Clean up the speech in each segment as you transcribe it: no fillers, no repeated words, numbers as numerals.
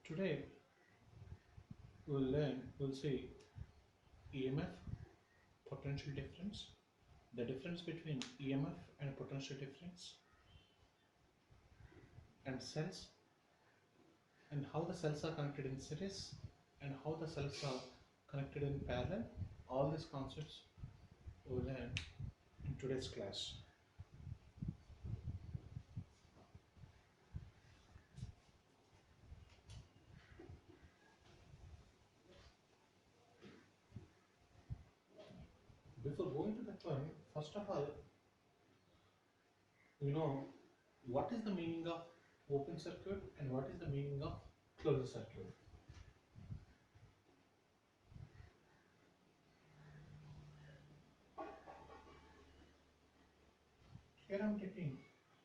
Today we'll see EMF, potential difference, the difference between EMF and potential difference, and cells, and how the cells are connected in series and how the cells are connected in parallel. All these concepts we'll learn in today's class. Before going to that one, first of all, you know what is the meaning of open circuit and what is the meaning of closed circuit. Here I am taking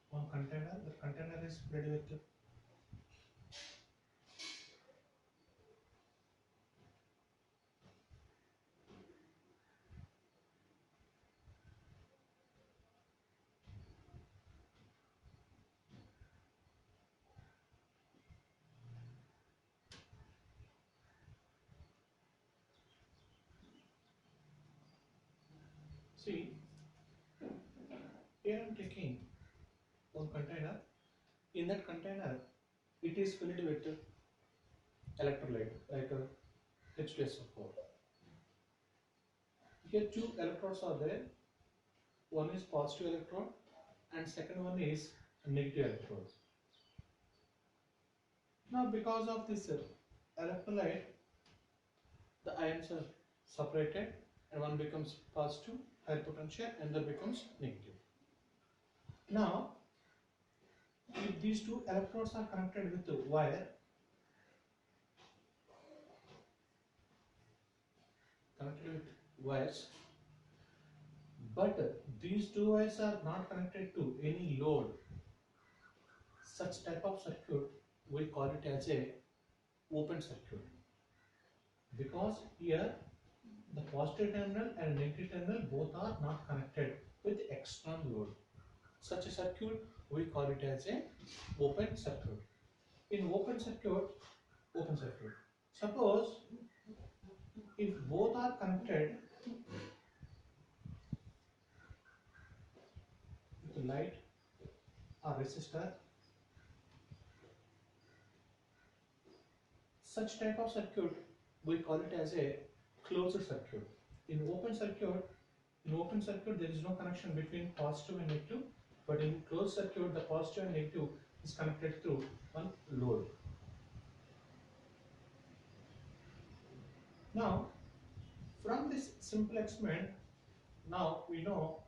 one container. The container is filled with see, here I am taking one container. In that container, it is filled with electrolyte like a H2SO4. Here two electrodes are there. One is positive electrode and second one is a negative electrode. Now because of this electrolyte, the ions are separated and one becomes positive, high potential, and the becomes negative. Now if these two electrodes are connected with the wire, connected with wires, but these two wires are not connected to any load, such type of circuit we call it as a open circuit, because here the positive terminal and negative terminal both are not connected with external load. Such a circuit we call it as a open circuit. In open circuit, suppose if both are connected with light or resistor, such type of circuit we call it as a closed circuit. In open circuit there is no connection between positive and negative, but in closed circuit the positive and negative is connected through one load. Now from this simple experiment, now we know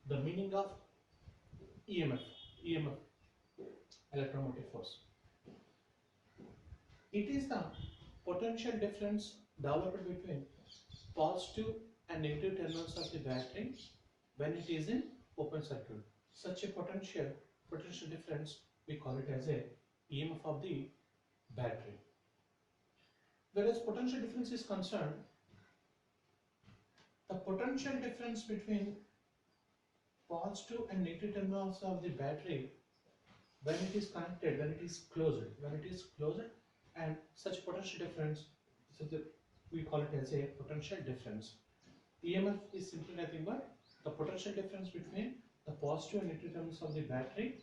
the meaning of EMF, electromotive force. It is the potential difference developed between positive and negative terminals of the battery when it is in open circuit. Such a potential difference we call it as a EMF of the battery. Whereas potential difference is concerned, the potential difference between positive and negative terminals of the battery when it is connected, when it is closed, and such potential difference, so we call it as a potential difference. EMF is simply nothing but the potential difference between the positive and negative terminals of the battery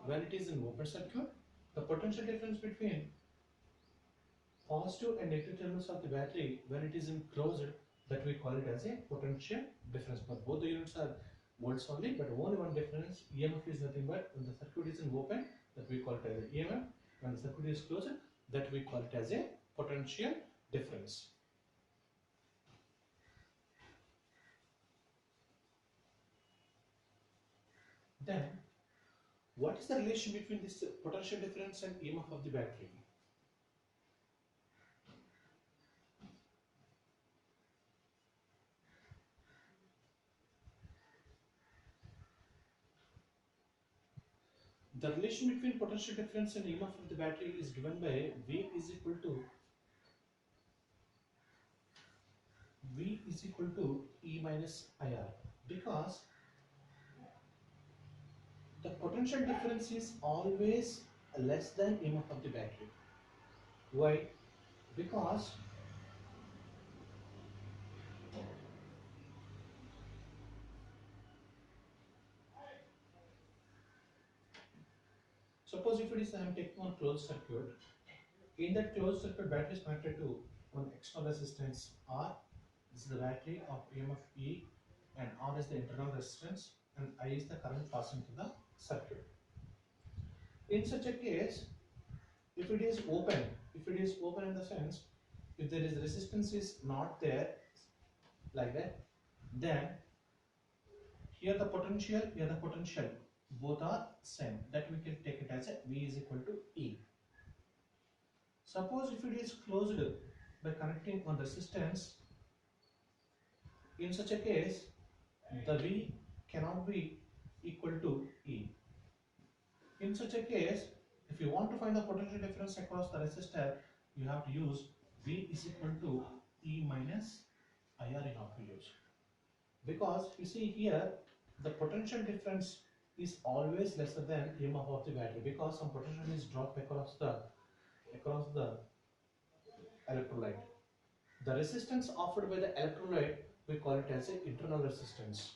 when it is in open circuit, the potential difference between positive and negative terminals of the battery when it is in closed, that we call it as a potential difference. But both the units are volts only, but only one difference. EMF is nothing but when the circuit is in open, that we call it as a EMF. When the circuit is closed, that we call it as a potential difference. Then, what is the relation between this potential difference and EMF of the battery? The relation between potential difference and EMF of the battery is given by V is equal to E minus IR, because the potential difference is always less than EMF of the battery. Why? Because suppose if it is I am taking on closed circuit, in that closed circuit battery is connected to one external resistance R. This is the battery of EMF E, and R is the internal resistance, and I is the current passing through the circuit. In such a case, if it is open, in the sense, if there is resistance is not there like that, then here the potential, both are same. That we can take it as a V is equal to E. Suppose if it is closed by connecting one resistance, in such a case, the V cannot be equal to E. In such a case, if you want to find the potential difference across the resistor, you have to use V is equal to E minus IR you have to use. Because you see here, the potential difference is always lesser than EMF of the battery, because some potential is dropped across the electrolyte. The resistance offered by the electrolyte, we call it as an internal resistance.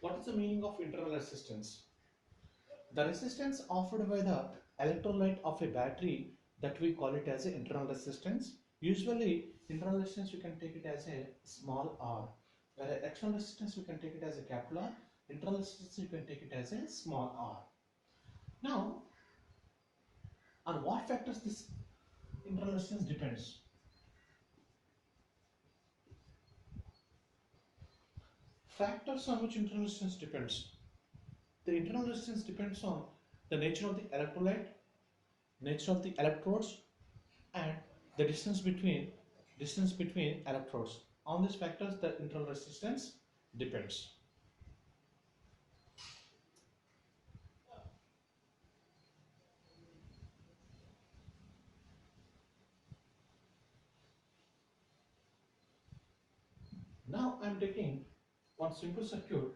What is the meaning of internal resistance? The resistance offered by the electrolyte of a battery, that we call it as an internal resistance. Usually, internal resistance you can take it as a small r, whereas external resistance you can take it as a capital R, internal resistance you can take it as a small r. Now, on what factors this internal resistance depends? Factors on which internal resistance depends. The internal resistance depends on the nature of the electrolyte, nature of the electrodes, and the distance between electrodes. On these factors, the internal resistance depends. Now I am taking one simple circuit.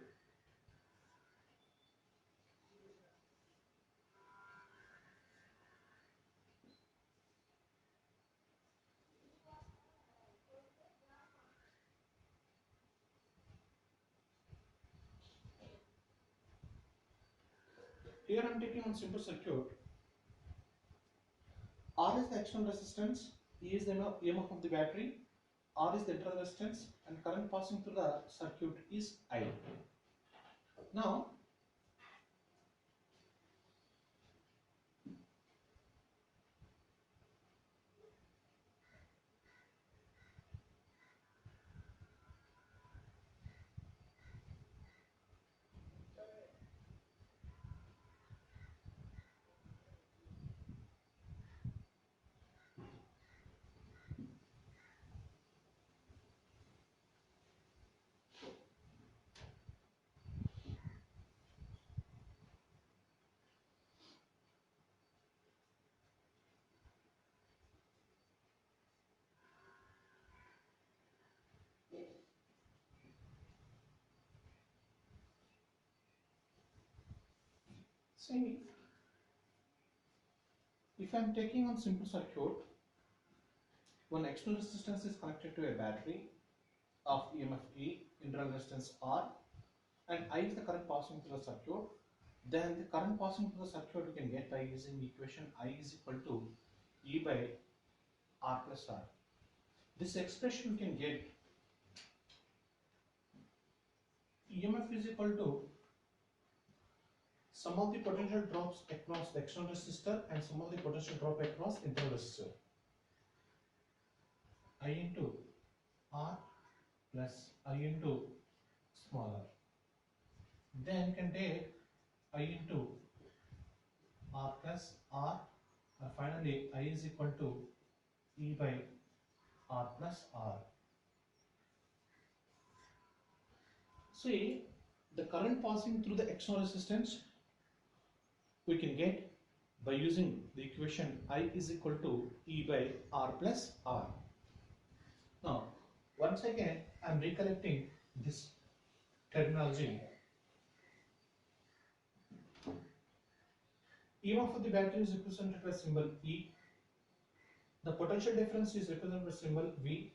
Here I am taking one simple circuit. R is the external resistance, E is the EMF of the battery, R is the internal resistance, and current passing through the circuit is I. Now, see, if I am taking one simple circuit, one external resistance is connected to a battery of EMF E, internal resistance R, and I is the current passing through the circuit. Then the current passing through the circuit we can get by using equation I is equal to E by R plus R. This expression we can get EMF is equal to sum of the potential drops across the external resistor and sum of the potential drop across internal resistor. I into R plus I into small r. Then you can take I into R plus R, and finally I is equal to E by R plus R. See, the current passing through the external resistance we can get by using the equation I is equal to E by R plus R. Now, once again, I am recollecting this terminology. EMF of the battery is represented by symbol E. The potential difference is represented by symbol V.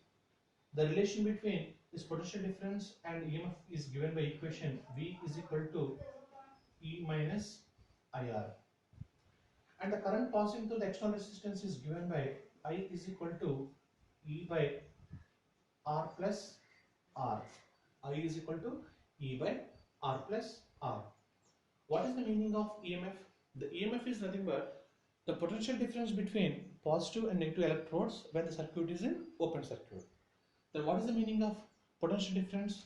The relation between this potential difference and EMF is given by equation V is equal to E minus IR. And the current passing through the external resistance is given by I is equal to E by R plus R. I is equal to E by R plus R. What is the meaning of EMF? The EMF is nothing but the potential difference between positive and negative electrodes when the circuit is in open circuit. Then what is the meaning of potential difference?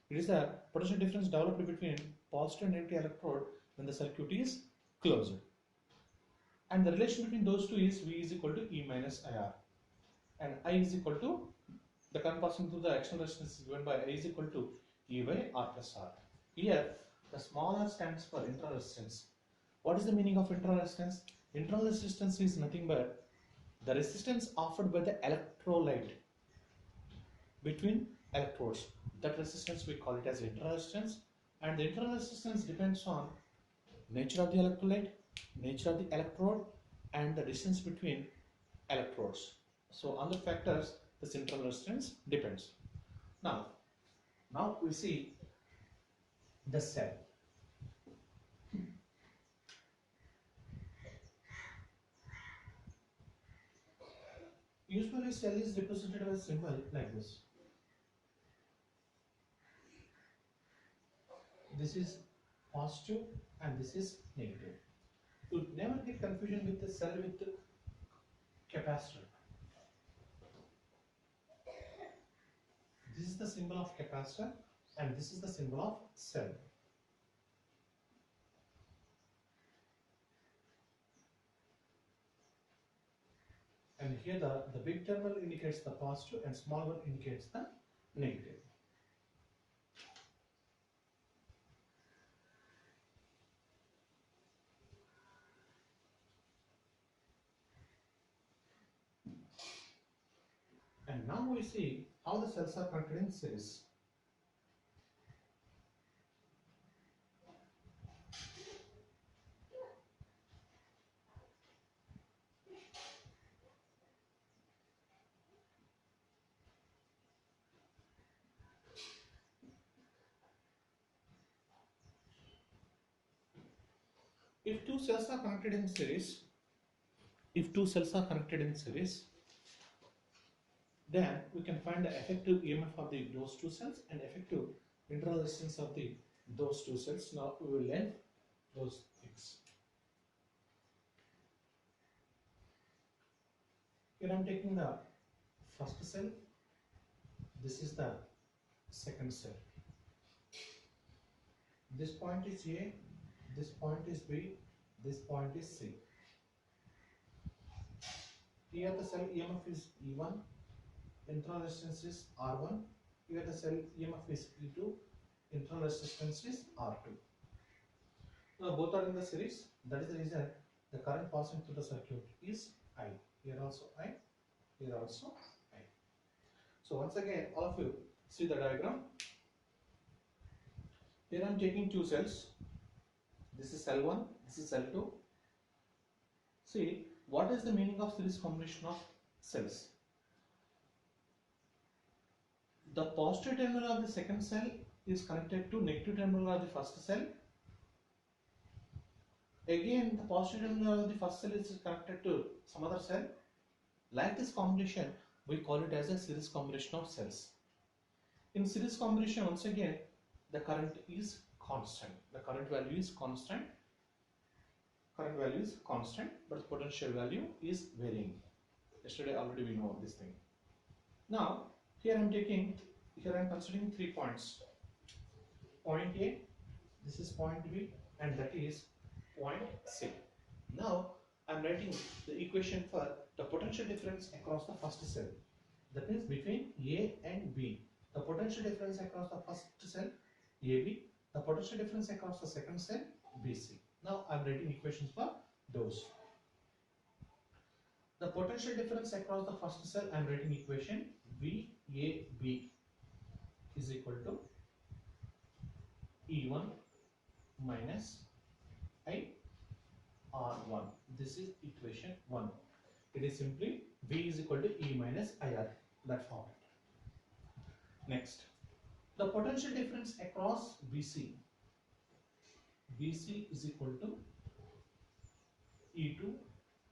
It is the potential difference developed between positive and negative electrode when the circuit is closed. And the relation between those two is V is equal to E minus IR. And I is equal to the current passing through the external resistance is given by I is equal to E by R plus R. Here the small r stands for internal resistance. What is the meaning of internal resistance? Internal resistance is nothing but the resistance offered by the electrolyte between electrodes. That resistance we call it as internal resistance, and the internal resistance depends on nature of the electrolyte, nature of the electrode, and the distance between electrodes. So on the factors this internal resistance depends. Now we see the cell. Usually cell is represented by a symbol like this. This is positive and this is negative. To never get confusion with the cell with the capacitor. This is the symbol of capacitor and this is the symbol of cell. And here the big terminal indicates the positive and small one indicates the negative. And now we see how the cells are connected in series. If two cells are connected in series, then we can find the effective EMF of those two cells and effective internal resistance of those two cells. Now we will learn those things. Here I am taking the first cell. This is the second cell. This point is A, this point is B, this point is C. Here the cell EMF is E1, internal resistance is R1. Here the cell EMF is E2, internal resistance is R2. Now both are in the series. That is the reason the current passing through the circuit is I. Here also I, here also I. So once again, all of you see the diagram. Here I am taking two cells. This is cell 1, this is cell 2. See, what is the meaning of series combination of cells? The positive terminal of the second cell is connected to negative terminal of the first cell. Again, the positive terminal of the first cell is connected to some other cell. Like this combination, we call it as a series combination of cells. In series combination, once again, the current is constant. The current value is constant. Current value is constant, but the potential value is varying. Yesterday already we know this thing. Now here I am considering 3 points. Point A, this is point B, and that is point C. Now I am writing the equation for the potential difference across the first cell. That means between A and B. The potential difference across the first cell AB, the potential difference across the second cell BC. Now I am writing equations for those. The potential difference across the first cell, I am writing equation VAB is equal to E1 minus IR1. This is equation 1. It is simply V is equal to E minus IR, that format. Next, the potential difference across BC. BC is equal to E2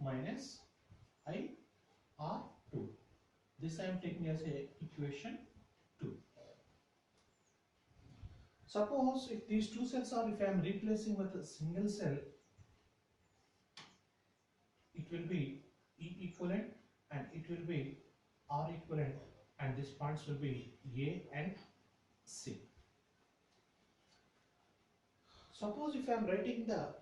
minus IR2. This I am taking as a equation 2. Suppose if these two cells are, if I am replacing with a single cell, it will be E equivalent and it will be R equivalent, and these points will be A and C. Suppose if I am writing the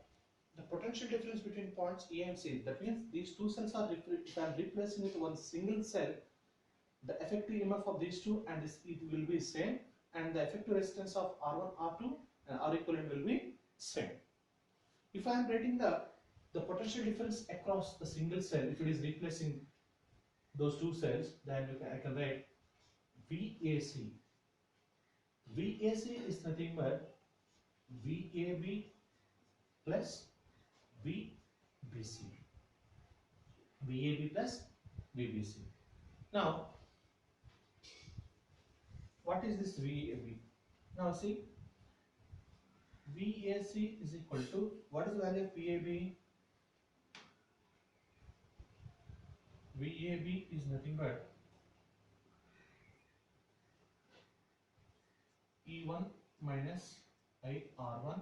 potential difference between points A and C, that means these two cells are, if I am replacing with one single cell, the effective EMF of these two and this it will be same, and the effective resistance of R1, R2 and R equivalent will be same. If I am writing the potential difference across the single cell, if it is replacing those two cells, then I can write VAC. VAC is nothing but VAB plus VBC. VAB plus VBC. Now, what is this VAB? Now see, VAC is equal to, what is the value of VAB? VAB is nothing but E1 minus IR1,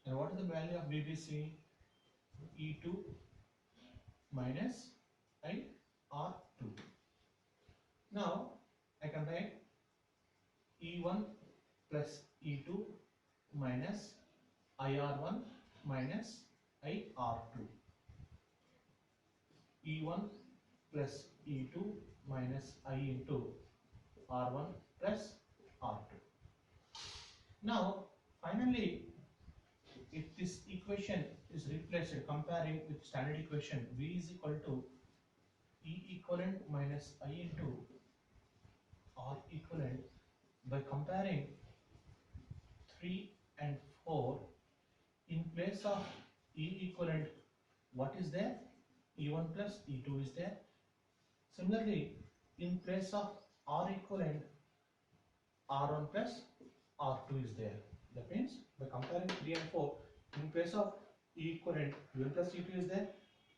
and what is the value of VBC? E2 minus IR2. Now I can write E1 plus E2 minus IR1 minus IR2. E1 plus E2 minus I into R1 plus R2. Now finally, if this equation is replaced, comparing with standard equation, V is equal to E equivalent minus I into R equivalent, by comparing 3 and 4, in place of E equivalent, what is there? E1 plus E2 is there. Similarly, in place of R equivalent, R1 plus R2 is there. That means by comparing 3 and 4, in place of E equivalent, E1 plus E2 is there.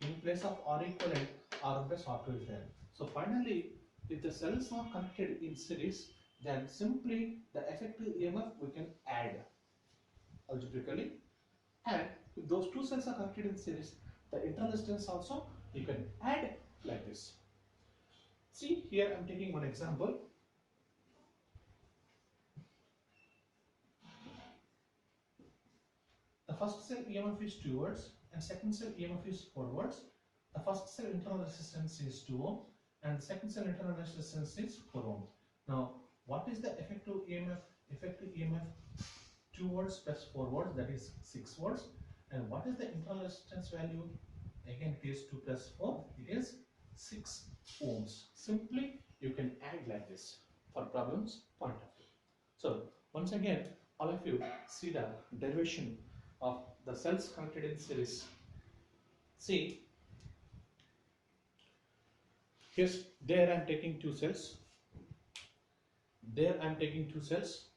In place of R equivalent, R1 plus R2 is there. So finally, if the cells are connected in series, then simply the effective EMF we can add algebraically, and if those two cells are connected in series, the internal resistance also you can add like this. See, here I am taking one example. The first cell EMF is 2 volts and second cell EMF is 4 volts. The first cell internal resistance is 2 ohm and the second cell internal resistance is 4 ohm. Now, what is the effective EMF? Effective EMF 2 volts plus 4 volts, that is 6 volts. And what is the internal resistance value? Again, it is 2 plus 4, it is 6 ohms. Simply, you can add like this for problems point of view. So, once again, all of you see the derivation of the cells connected in series. See, there I am taking 2 cells. There I am taking 2 cells.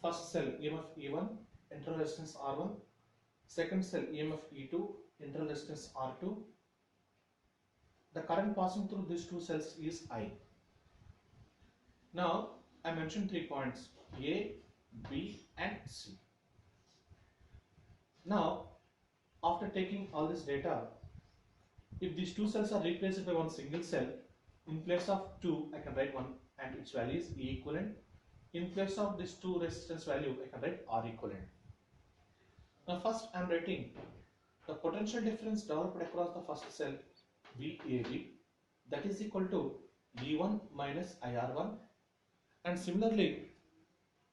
First cell EMF E1, internal resistance R1. Second cell EMF E2, internal resistance R2. The current passing through these 2 cells is I. Now I mentioned 3 points, A, B and C. Now after taking all this data, if these 2 cells are replaced by one single cell, in place of 2 I can write 1 and its value is E equivalent. In place of this 2 resistance value I can write R equivalent. Now first I am writing the potential difference developed across the first cell VAB, that is equal to E1 minus IR1, and similarly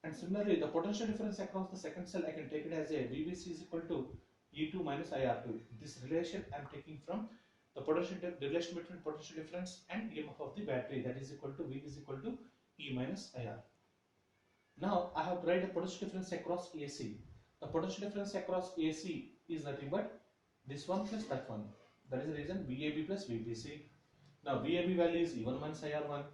And similarly, the potential difference across the second cell, I can take it as a VBC is equal to E2 minus IR2. This relation I am taking from the the relation between potential difference and EMF of the battery, that is equal to V is equal to E minus IR. Now I have to write the potential difference across AC. The potential difference across AC is nothing but this one plus that one. That is the reason VAB plus VBC. Now VAB value is E1 minus IR1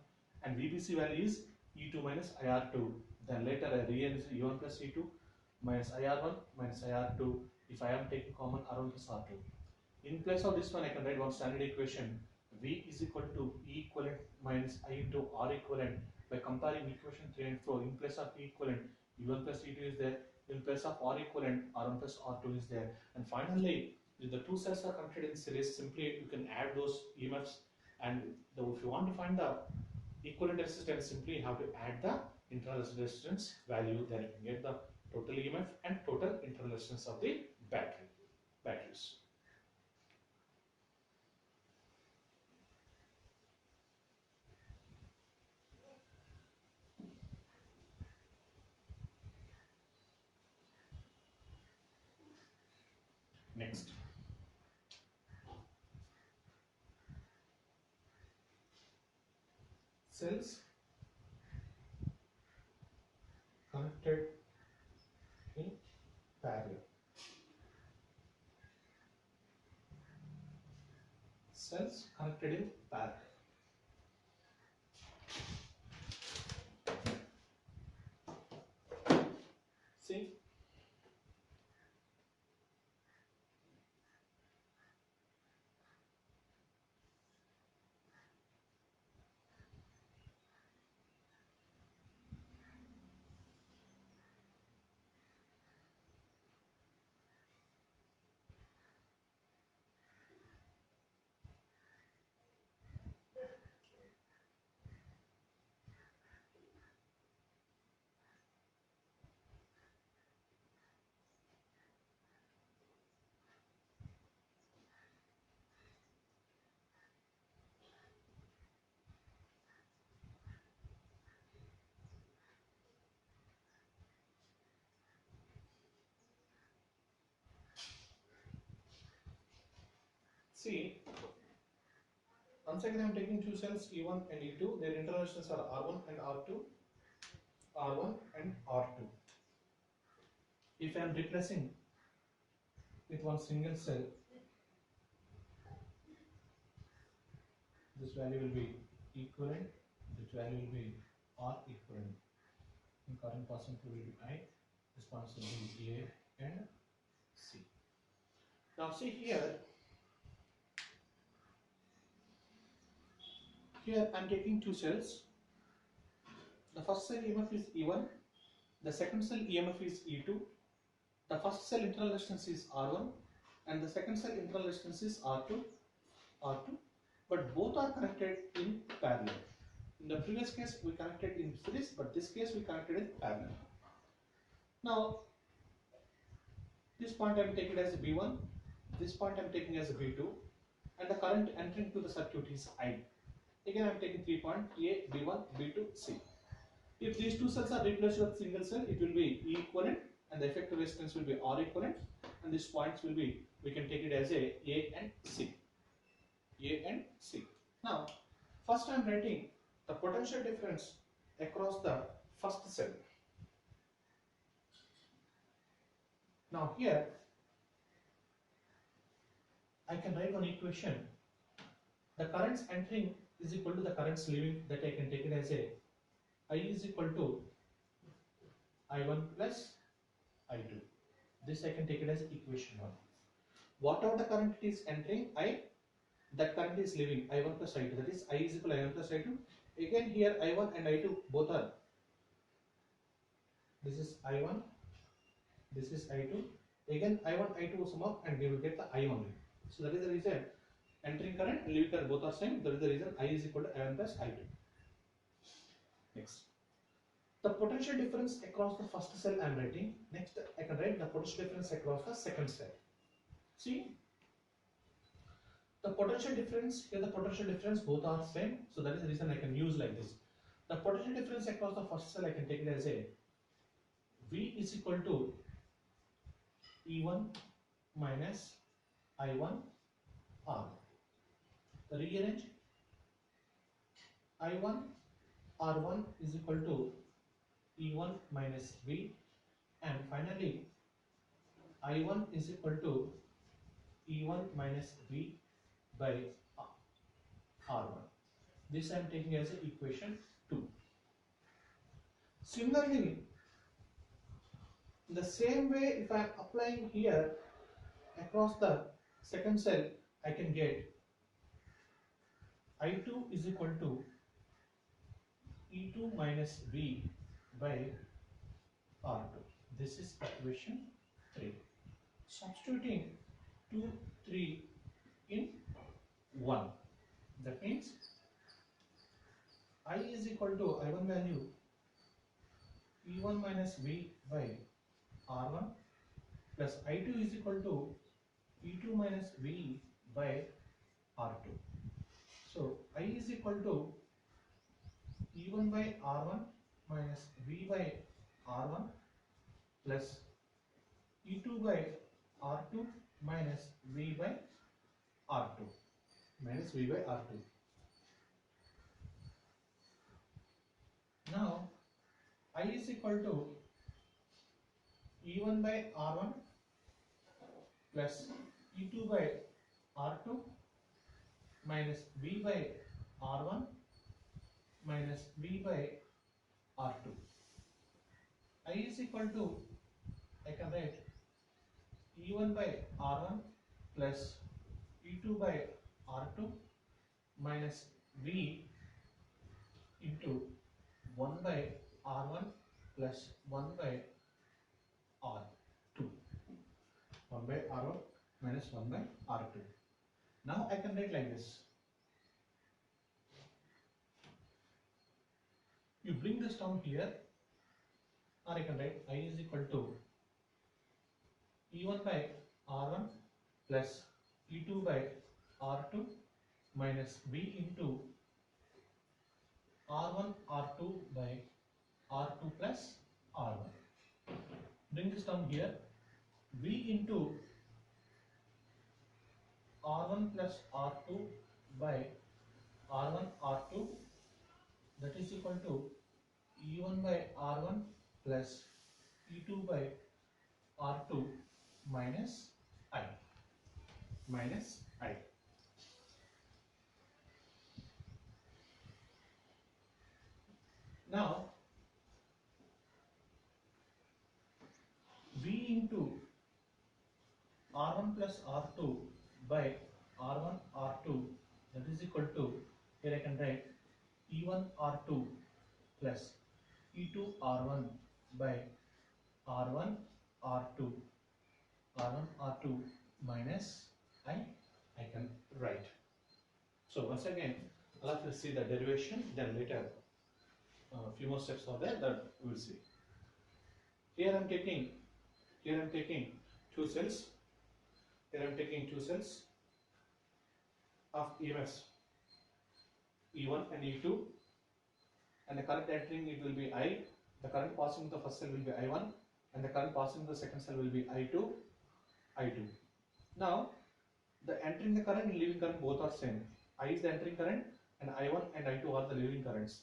and VBC value is E2 minus IR2. Then later I rearrange E1 plus E2 minus IR1 minus IR2 if I am taking common R1 plus R2. In place of this one, I can write one standard equation. V is equal to E equivalent minus I into R equivalent. By comparing equation 3 and 4, in place of E equivalent, E1 plus E2 is there. In place of R equivalent, R1 plus R2 is there. And finally, if the two cells are connected in series, simply you can add those EMFs. And if you want to find the equivalent resistance, simply you have to add the internal resistance value. Then you can get the total EMF and total internal resistance of the batteries. Next, cells connected in parallel. Cells connected in parallel. See, see, once again I am taking two cells E1 and E2. Their internal resistance are R1 and R2, R1 and R2. If I am replacing with one single cell, this value will be equivalent, this value will be R equivalent. And current passing through will be I, response will be A and C. Now see here I am taking two cells. The first cell EMF is E1, the second cell EMF is E2. The first cell internal resistance is R1 and the second cell internal resistance is R2, but both are connected in parallel. In the previous case we connected in series, but this case we connected in parallel. Now this point I am taking as B1, this point I am taking as B2, and the current entering to the circuit is I. Again I am taking 3 points A, B1, B2, C. If these two cells are replaced with single cell, it will be E equivalent and the effective resistance will be R equivalent, and these points will be, we can take it as A and C. A and C. Now first I am writing the potential difference across the first cell. Now here I can write one equation. The currents entering is equal to the currents leaving, that I can take it as I is equal to I1 plus I2. This I can take it as equation 1. Whatever the current is entering I, that current is leaving I1 plus I2, that is I is equal to I1 plus I2. Again here I1 and I2 both are, this is I1, this is I2. Again I1 I2 sum up and we will get the I only. So that is the reason entering current and leaving current both are same. That is the reason I is equal to I1 plus I2. Next, the potential difference across the first cell I am writing. Next I can write the potential difference across the second cell. See, the potential difference here, the potential difference both are same. So that is the reason I can use like this. The potential difference across the first cell I can take it as V is equal to E1 minus I1 R. Rearrange. I1 R1 is equal to E1 minus V, and finally I1 is equal to E1 minus V by R1. This I am taking as equation 2. Similarly, the same way, if I am applying here across the second cell, I can get I2 is equal to E2 minus V by R2. This is equation 3. Substituting 2, 3 in 1. That means I is equal to I1 value E1 minus V by R1 plus I2 is equal to E2 minus V by R2. So I is equal to E1 by R1 minus V by R1 plus E2 by R2 minus V by R2 minus V by R2. Now I is equal to E1 by R1 plus E2 by R2 minus V by R1 minus V by R2. I is equal to, I can write E1 by R1 plus E2 by R2 minus V into 1 by R1 plus 1 by R2. 1 by R1 minus 1 by R2. Now I can write like this. You bring this down here, or I can write I is equal to E1 by R1 plus E2 by R2 minus V into R1 R2 by R2 plus R1. Bring this down here. V into R1 plus R2 by R1 R2, that is equal to E1 by R1 plus E2 by R2 minus I. Now V into R1 plus R2 by R1 R2, that is equal to, here I can write E1 R2 plus E2 R1 by R1 R2 minus I can write. So once again, let us see the derivation, then later a few more steps are there that we will see. Here I am taking two cells. Here I am taking two cells of EMFs E1 and E2, and the current entering it will be I. The current passing the first cell will be I1, and the current passing the second cell will be I2. Now the entering the current and leaving current both are same. I is the entering current and I1 and I2 are the leaving currents.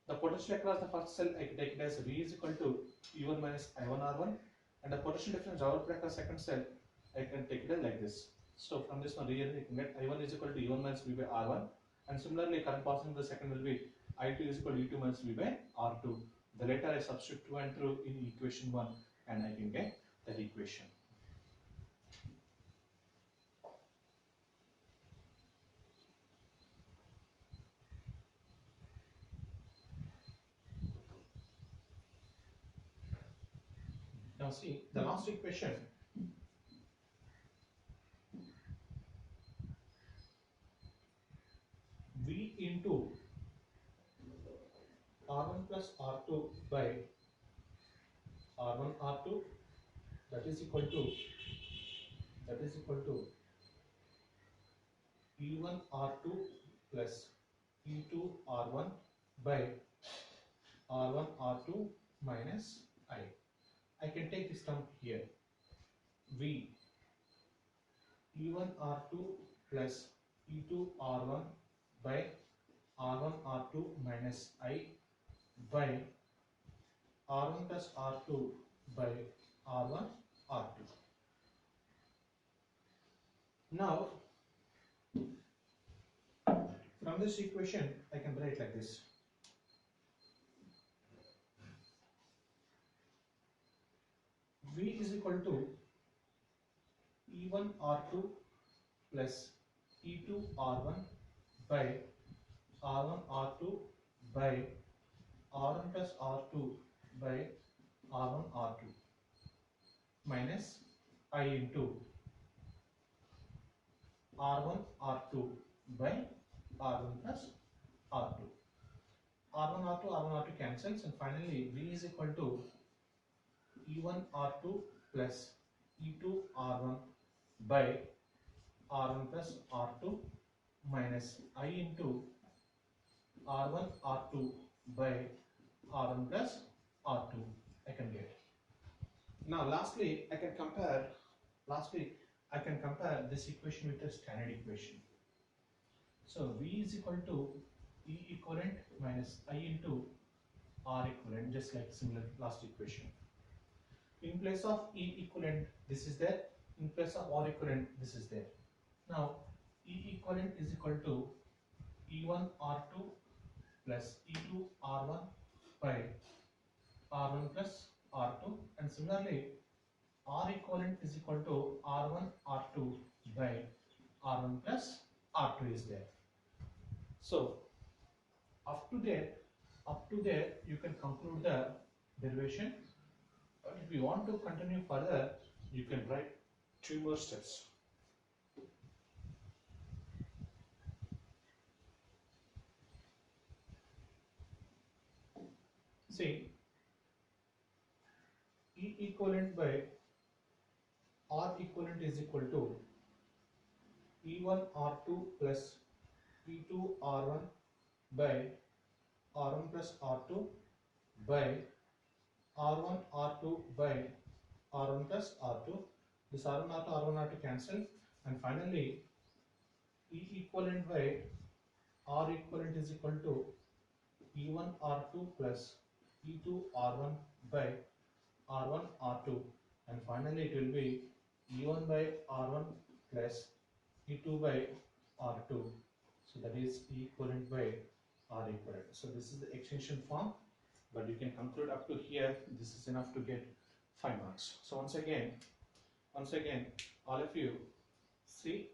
The potential across the first cell I can take it as V is equal to E1 minus I1 R1, and the potential difference developed across second cell I can take it as like this. So from this one really you can get I1 is equal to E1 minus V by R1, and similarly current passing the second will be I2 is equal to E2 minus V by R2. The later I substitute 2 and 2 in equation 1 and I can get that equation. Now see the last equation. V into R1 plus R2 by R1 R2, that is equal to E1 R2 plus E2 R1 by R1 R2 minus I. I can take this term here. V E1 R2 plus E2 R1 by R1 R2 minus I by R1 plus R2 by R1 R2. Now, from this equation, I can write like this. V is equal to E1 R2 plus E2 R1 by R1 R2 by R1 plus R2 by R1 R2 minus I into R1 R2 by R1 plus R2. R1 R2 cancels, and finally V is equal to E1 R2 plus E2 R1 by R1 plus R2 minus I into R1 R2 by R1 plus R2 I can get. Now lastly I can compare this equation with a standard equation. So V is equal to E equivalent minus I into R equivalent, just like similar last equation. In place of E equivalent this is there, in place of R equivalent this is there. Now E equivalent is equal to E1 R2 plus E2 R1 by R1 plus R2, and similarly R equivalent is equal to R1 R2 by R1 plus R2 is there. So up to there you can conclude the derivation, but if you want to continue further you can write 2 more steps. See, E equivalent by R equivalent is equal to E1 R2 plus E2 R1 by R1 plus R2 by R1 R2 by R1 plus R2. This R1 R2 cancel, and finally E equivalent by R equivalent is equal to E1 R2 plus E2 R1 by R1 R2, and finally it will be E1 by R1 plus E2 by R2. So that is E equivalent by R equivalent. So this is the extension form, but you can conclude up to here. This is enough to get 5 marks. So once again, all of you see.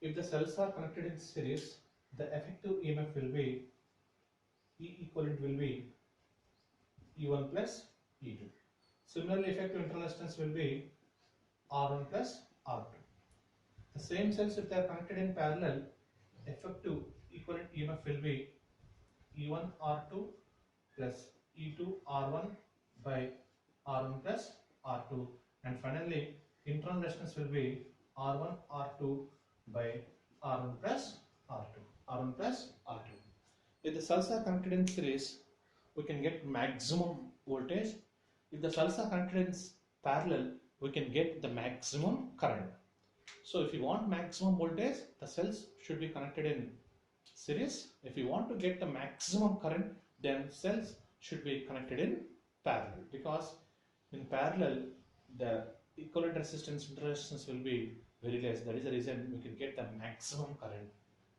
If the cells are connected in series, the effective EMF will be E equivalent will be E1 plus E2. Similarly, effective internal resistance will be R1 plus R2. The same cells, if they are connected in parallel, effective equivalent EMF will be E1 R2 plus E2 R1 by R1 plus R2, and finally internal resistance will be R1 R2 by R1 plus R2. If the cells are connected in series, we can get maximum voltage. If the cells are connected in parallel, we can get the maximum current. So if you want maximum voltage, the cells should be connected in series. If you want to get the maximum current, then cells should be connected in parallel, because in parallel the equivalent resistance, internal resistance will be very less. That is the reason we can get the maximum current.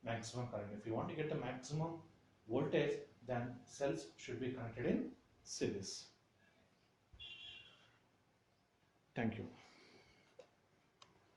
If you want to get the maximum voltage, then cells should be connected in series. Thank you.